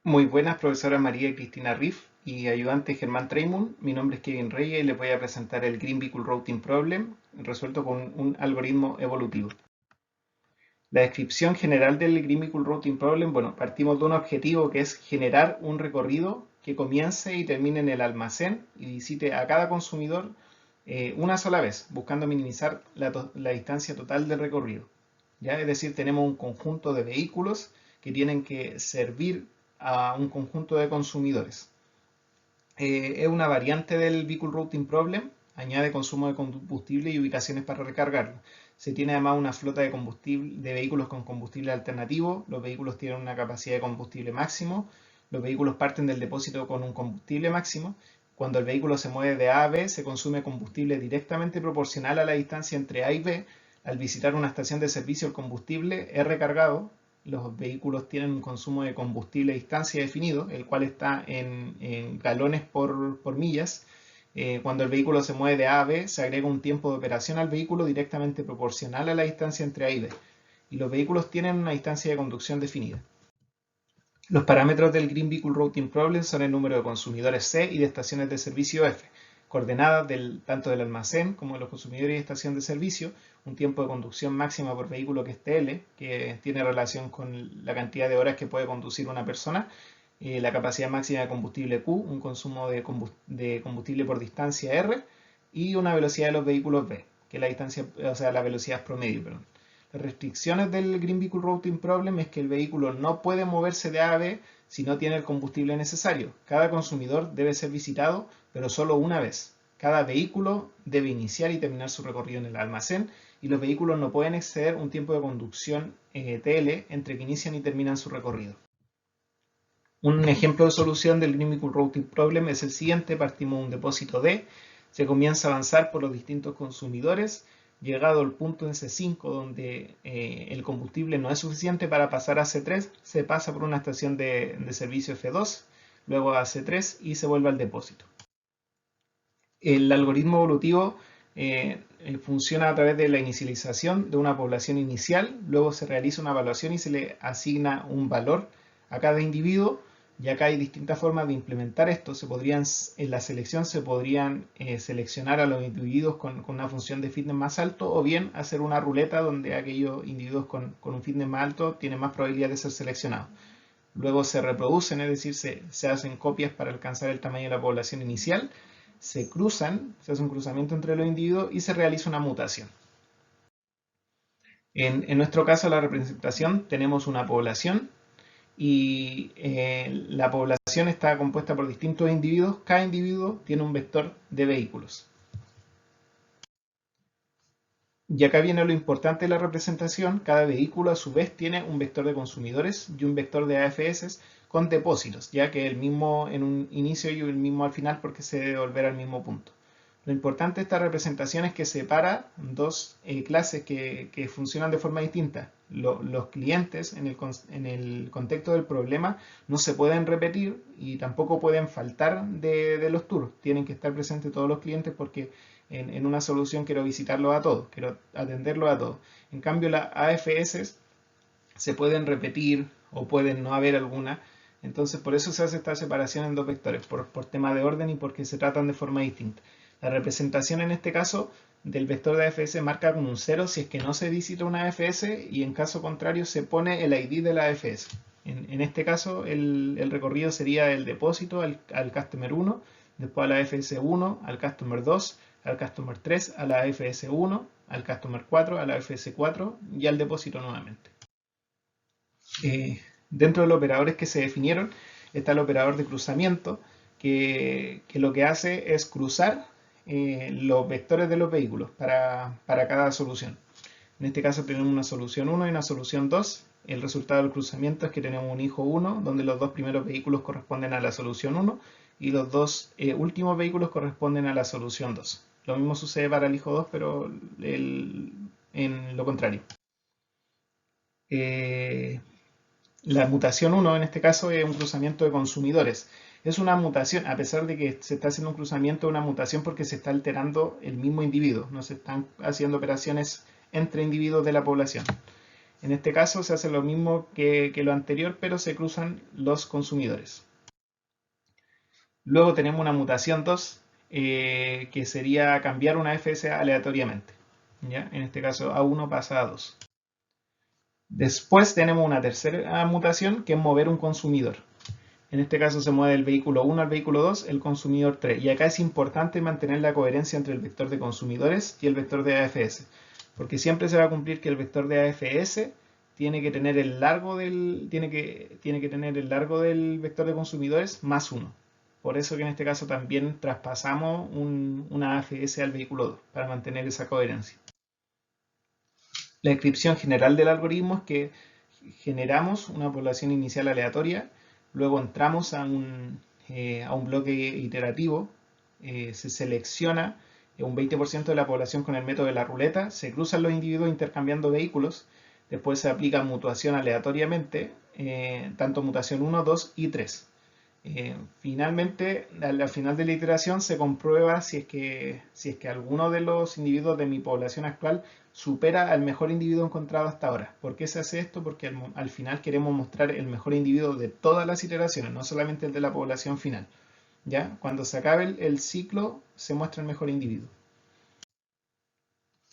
Muy buenas, profesora María Cristina Riff y ayudante Germán Treymun. Mi nombre es Kevin Reyes y les voy a presentar el Green Vehicle Routing Problem resuelto con un algoritmo evolutivo. La descripción general del Green Vehicle Routing Problem, bueno, partimos de un objetivo que es generar un recorrido que comience y termine en el almacén y visite a cada consumidor una sola vez, buscando minimizar la distancia total del recorrido. ¿Ya? Es decir, tenemos un conjunto de vehículos que tienen que servir a un conjunto de consumidores. Es una variante del Vehicle Routing Problem, añade consumo de combustible y ubicaciones para recargarlo. Se tiene además una flota de vehículos con combustible alternativo, los vehículos tienen una capacidad de combustible máximo, los vehículos parten del depósito con un combustible máximo. Cuando el vehículo se mueve de A a B, se consume combustible directamente proporcional a la distancia entre A y B. Al visitar una estación de servicio, el combustible es recargado. Los vehículos tienen un consumo de combustible a distancia definido, el cual está en galones por millas. Cuando el vehículo se mueve de A a B, se agrega un tiempo de operación al vehículo directamente proporcional a la distancia entre A y B. Y los vehículos tienen una distancia de conducción definida. Los parámetros del Green Vehicle Routing Problem son el número de consumidores C y de estaciones de servicio F, coordenadas tanto del almacén como de los consumidores y estación de servicio, un tiempo de conducción máxima por vehículo que es TL, que tiene relación con la cantidad de horas que puede conducir una persona, la capacidad máxima de combustible Q, un consumo de combustible por distancia R, y una velocidad de los vehículos V, que es la distancia, o sea, la velocidad promedio, perdón. Las restricciones del Green Vehicle Routing Problem es que el vehículo no puede moverse de A a B si no tiene el combustible necesario. Cada consumidor debe ser visitado, pero solo una vez. Cada vehículo debe iniciar y terminar su recorrido en el almacén y los vehículos no pueden exceder un tiempo de conducción TL entre que inician y terminan su recorrido. Un ejemplo de solución del Green Vehicle Routing Problem es el siguiente. Partimos de un depósito D, se comienza a avanzar por los distintos consumidores. Llegado al punto en C5 donde el combustible no es suficiente para pasar a C3, se pasa por una estación de servicio F2, luego a C3 y se vuelve al depósito. El algoritmo evolutivo funciona a través de la inicialización de una población inicial, luego se realiza una evaluación y se le asigna un valor a cada individuo. Y acá hay distintas formas de implementar esto. En la selección se podrían seleccionar a los individuos con una función de fitness más alto, o bien hacer una ruleta donde aquellos individuos con un fitness más alto tienen más probabilidad de ser seleccionados. Luego se reproducen, es decir, se hacen copias para alcanzar el tamaño de la población inicial, se cruzan, se hace un cruzamiento entre los individuos y se realiza una mutación. En nuestro caso, la representación, tenemos una población y la población está compuesta por distintos individuos. Cada individuo tiene un vector de vehículos. Y acá viene lo importante de la representación. Cada vehículo a su vez tiene un vector de consumidores y un vector de AFS con depósitos, ya que el mismo en un inicio y el mismo al final porque se debe volver al mismo punto. Lo importante de esta representación es que separa dos clases que funcionan de forma distinta. Los clientes en el contexto del problema no se pueden repetir y tampoco pueden faltar de los tours. Tienen que estar presentes todos los clientes porque en una solución quiero visitarlos a todos, quiero atenderlos a todos. En cambio, las AFS se pueden repetir o pueden no haber alguna. Entonces, por eso se hace esta separación en dos vectores, por tema de orden y porque se tratan de forma distinta. La representación en este caso del vector de AFS marca como un 0 si es que no se visita una AFS y en caso contrario se pone el ID de la AFS. En este caso el recorrido sería el depósito al Customer 1, después a la AFS 1, al Customer 2, al Customer 3, a la AFS 1, al Customer 4, a la AFS 4 y al depósito nuevamente. Dentro de los operadores que se definieron está el operador de cruzamiento que lo que hace es cruzar los vectores de los vehículos para cada solución. En este caso tenemos una solución 1 y una solución 2. El resultado del cruzamiento es que tenemos un hijo 1 donde los dos primeros vehículos corresponden a la solución 1 y los dos últimos vehículos corresponden a la solución 2. Lo mismo sucede para el hijo 2, pero en lo contrario. La mutación 1 en este caso es un cruzamiento de consumidores. Es una mutación, a pesar de que se está haciendo un cruzamiento, una mutación porque se está alterando el mismo individuo, no se están haciendo operaciones entre individuos de la población. En este caso se hace lo mismo que lo anterior, pero se cruzan los consumidores. Luego tenemos una mutación 2, que sería cambiar una FS aleatoriamente. ¿Ya? En este caso A1 pasa a A2. Después tenemos una tercera mutación, que es mover un consumidor. En este caso se mueve el vehículo 1 al vehículo 2, el consumidor 3. Y acá es importante mantener la coherencia entre el vector de consumidores y el vector de AFS. Porque siempre se va a cumplir que el vector de AFS tiene que tener el largo del, tener el largo del vector de consumidores más 1. Por eso que en este caso también traspasamos una AFS al vehículo 2 para mantener esa coherencia. La descripción general del algoritmo es que generamos una población inicial aleatoria, luego entramos a un bloque iterativo, se selecciona un 20% de la población con el método de la ruleta, se cruzan los individuos intercambiando vehículos, después se aplica mutación aleatoriamente, tanto mutación 1, 2 y 3. Finalmente, al final de la iteración se comprueba si es que alguno de los individuos de mi población actual supera al mejor individuo encontrado hasta ahora. ¿Por qué se hace esto? Porque al final queremos mostrar el mejor individuo de todas las iteraciones, no solamente el de la población final. ¿Ya? Cuando se acabe el ciclo, se muestra el mejor individuo.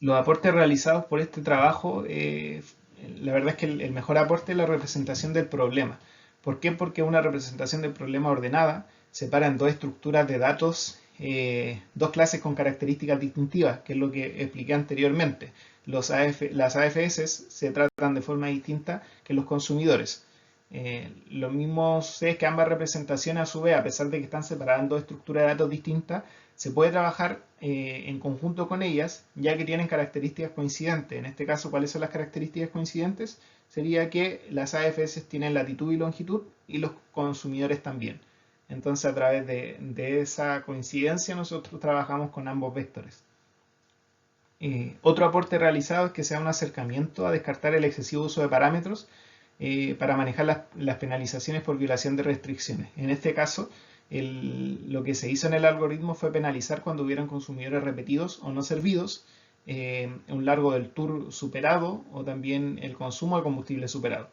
Los aportes realizados por este trabajo, la verdad es que el mejor aporte es la representación del problema. ¿Por qué? Porque una representación del problema ordenada separa en dos estructuras de datos, dos clases con características distintivas, que es lo que expliqué anteriormente. Las AFS se tratan de forma distinta que los consumidores. Lo mismo es que ambas representaciones, a su vez, a pesar de que están separadas en dos estructuras de datos distintas, se puede trabajar en conjunto con ellas, ya que tienen características coincidentes. En este caso, ¿cuáles son las características coincidentes? Sería que las AFS tienen latitud y longitud y los consumidores también. Entonces, a través de esa coincidencia, nosotros trabajamos con ambos vectores. Otro aporte realizado es que sea un acercamiento a descartar el excesivo uso de parámetros para manejar las penalizaciones por violación de restricciones. En este caso, lo que se hizo en el algoritmo fue penalizar cuando hubieran consumidores repetidos o no servidos, un largo del tour superado o también el consumo de combustible superado.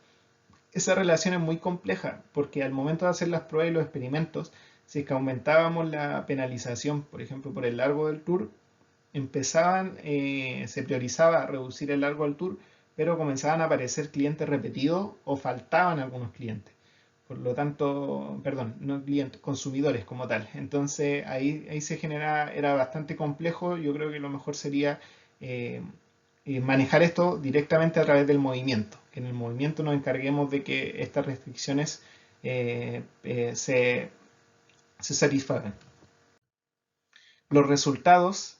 Esa relación es muy compleja porque al momento de hacer las pruebas y los experimentos, si es que aumentábamos la penalización, por ejemplo, por el largo del tour, se priorizaba reducir el largo del tour, pero comenzaban a aparecer clientes repetidos o faltaban algunos clientes. Por lo tanto, perdón, no clientes, consumidores como tal. Entonces ahí se generaba, era bastante complejo. Yo creo que lo mejor sería manejar esto directamente a través del movimiento. Que en el movimiento nos encarguemos de que estas restricciones se satisfagan. Los resultados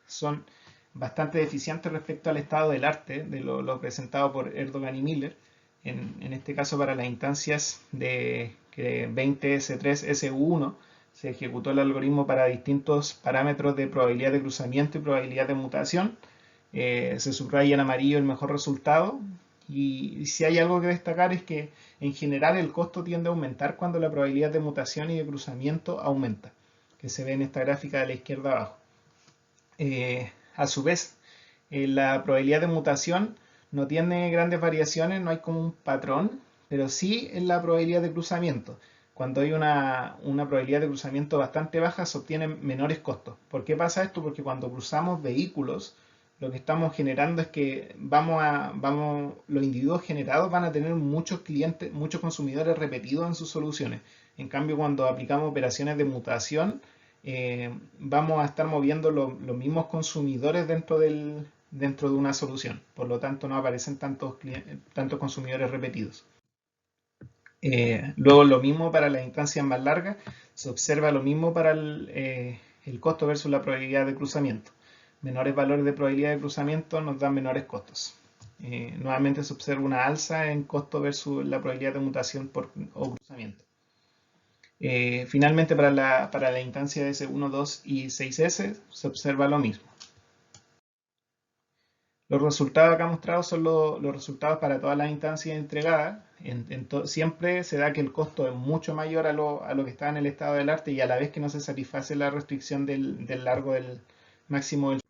son bastante deficientes respecto al estado del arte de lo presentado por Erdogan y Miller, en este caso para las instancias de 20S3SU1 se ejecutó el algoritmo para distintos parámetros de probabilidad de cruzamiento y probabilidad de mutación. Se subraya en amarillo el mejor resultado y si hay algo que destacar es que en general el costo tiende a aumentar cuando la probabilidad de mutación y de cruzamiento aumenta, que se ve en esta gráfica de la izquierda abajo. A su vez, la probabilidad de mutación no tiene grandes variaciones, no hay como un patrón, pero sí en la probabilidad de cruzamiento. Cuando hay una probabilidad de cruzamiento bastante baja, se obtienen menores costos. ¿Por qué pasa esto? Porque cuando cruzamos vehículos, lo que estamos generando es que los individuos generados van a tener muchos clientes, muchos consumidores repetidos en sus soluciones. En cambio, cuando aplicamos operaciones de mutación, vamos a estar moviendo los mismos consumidores dentro de una solución. Por lo tanto, no aparecen tantos consumidores repetidos. Luego, lo mismo para las instancias más largas, se observa lo mismo para el costo versus la probabilidad de cruzamiento. Menores valores de probabilidad de cruzamiento nos dan menores costos. Nuevamente se observa una alza en costo versus la probabilidad de mutación o cruzamiento. Finalmente, para la instancia de S1, 2 y 6S se observa lo mismo. Los resultados acá mostrados son los resultados para todas las instancias entregadas. Siempre se da que el costo es mucho mayor a lo que está en el estado del arte y a la vez que no se satisface la restricción del largo del máximo del.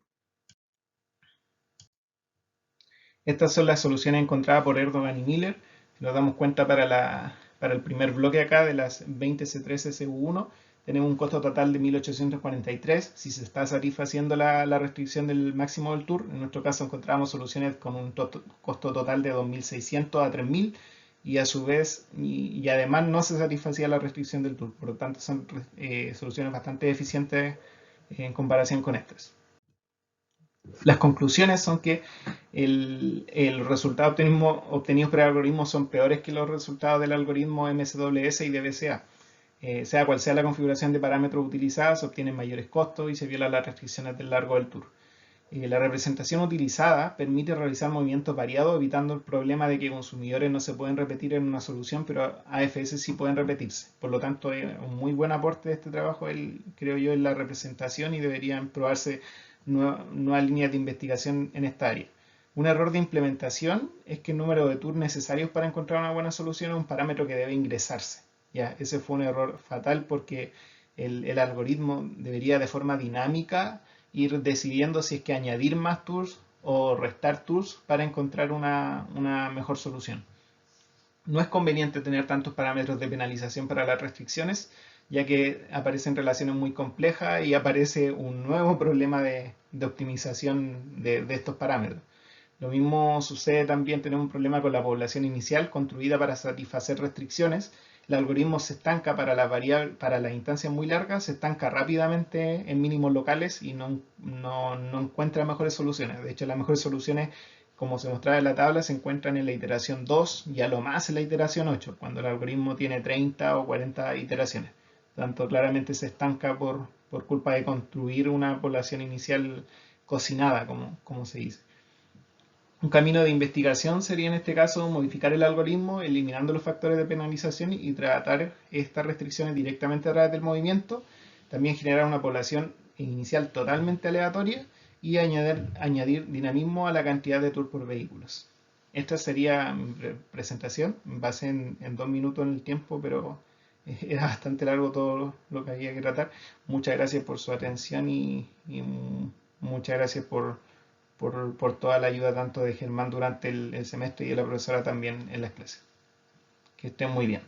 Estas son las soluciones encontradas por Erdogan y Miller. Si nos damos cuenta para el primer bloque acá de las 20C3SU1, tenemos un costo total de 1843. Si se está satisfaciendo la restricción del máximo del tour, en nuestro caso encontramos soluciones con un costo total de 2600 a 3000 y a su vez, y además no se satisfacía la restricción del tour. Por lo tanto, son soluciones bastante eficientes en comparación con estas. Las conclusiones son que el resultado obtenidos por el algoritmo son peores que los resultados del algoritmo MSWS y DBCA. Sea cual sea la configuración de parámetros utilizada, se obtienen mayores costos y se violan las restricciones del largo del tour. La representación utilizada permite realizar movimientos variados, evitando el problema de que consumidores no se pueden repetir en una solución, pero AFS sí pueden repetirse. Por lo tanto, un muy buen aporte de este trabajo, creo yo, en la representación, y deberían probarse nuevas líneas de investigación en esta área. Un error de implementación es que el número de tours necesarios para encontrar una buena solución es un parámetro que debe ingresarse. Ya, ese fue un error fatal porque el algoritmo debería de forma dinámica ir decidiendo si es que añadir más tours o restar tours para encontrar una mejor solución. No es conveniente tener tantos parámetros de penalización para las restricciones, ya que aparecen relaciones muy complejas y aparece un nuevo problema de optimización de estos parámetros. Lo mismo sucede también, tenemos un problema con la población inicial construida para satisfacer restricciones. El algoritmo se estanca para las instancias muy largas, se estanca rápidamente en mínimos locales y no encuentra mejores soluciones. De hecho, las mejores soluciones, como se mostraba en la tabla, se encuentran en la iteración 2 y a lo más en la iteración 8, cuando el algoritmo tiene 30 o 40 iteraciones. Tanto claramente se estanca por culpa de construir una población inicial cocinada, como se dice. Un camino de investigación sería en este caso modificar el algoritmo, eliminando los factores de penalización y tratar estas restricciones directamente a través del movimiento. También generar una población inicial totalmente aleatoria y añadir dinamismo a la cantidad de tours por vehículos. Esta sería mi presentación. Me basé en 2 minutos en el tiempo, pero era bastante largo todo lo que había que tratar. Muchas gracias por su atención y muchas gracias por toda la ayuda tanto de Germán durante el semestre y de la profesora también en las clases. Que estén muy bien.